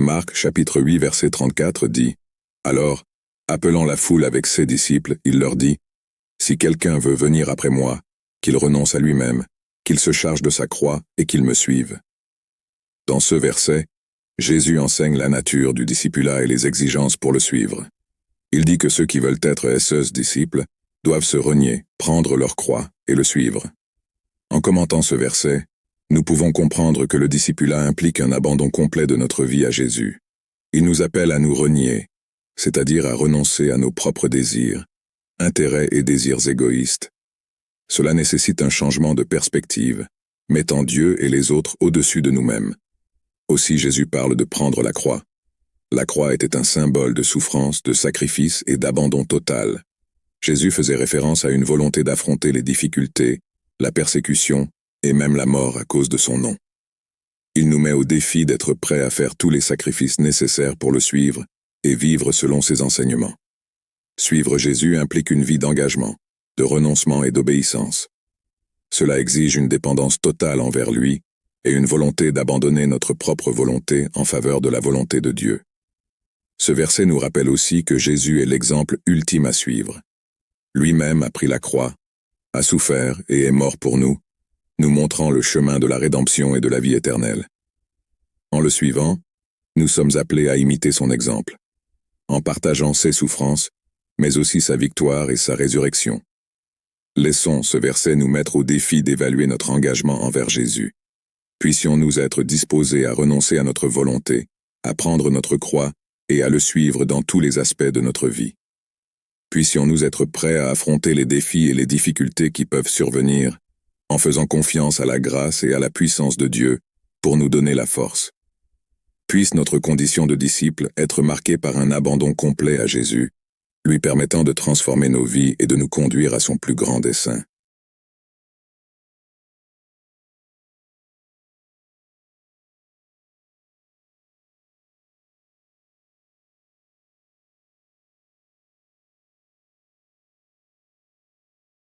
Marc chapitre 8 verset 34 dit « Alors, appelant la foule avec ses disciples, il leur dit « Si quelqu'un veut venir après moi, qu'il renonce à lui-même, qu'il se charge de sa croix et qu'il me suive. » Dans ce verset, Jésus enseigne la nature du discipulat et les exigences pour le suivre. Il dit que ceux qui veulent être SES disciples doivent se renier, prendre leur croix et le suivre. En commentant ce verset, nous pouvons comprendre que le discipulat implique un abandon complet de notre vie à Jésus. Il nous appelle à nous renier, c'est-à-dire à renoncer à nos propres désirs, intérêts et désirs égoïstes. Cela nécessite un changement de perspective, mettant Dieu et les autres au-dessus de nous-mêmes. Aussi Jésus parle de prendre la croix. La croix était un symbole de souffrance, de sacrifice et d'abandon total. Jésus faisait référence à une volonté d'affronter les difficultés, la persécution et même la mort à cause de son nom. Il nous met au défi d'être prêts à faire tous les sacrifices nécessaires pour le suivre et vivre selon ses enseignements. Suivre Jésus implique une vie d'engagement, de renoncement et d'obéissance. Cela exige une dépendance totale envers lui et une volonté d'abandonner notre propre volonté en faveur de la volonté de Dieu. Ce verset nous rappelle aussi que Jésus est l'exemple ultime à suivre. Lui-même a pris la croix, a souffert et est mort pour nous, nous montrant le chemin de la rédemption et de la vie éternelle. En le suivant, nous sommes appelés à imiter son exemple, en partageant ses souffrances, mais aussi sa victoire et sa résurrection. Laissons ce verset nous mettre au défi d'évaluer notre engagement envers Jésus. Puissions-nous être disposés à renoncer à notre volonté, à prendre notre croix et à le suivre dans tous les aspects de notre vie. Puissions-nous être prêts à affronter les défis et les difficultés qui peuvent survenir, en faisant confiance à la grâce et à la puissance de Dieu pour nous donner la force. Puisse notre condition de disciple être marquée par un abandon complet à Jésus, lui permettant de transformer nos vies et de nous conduire à son plus grand dessein.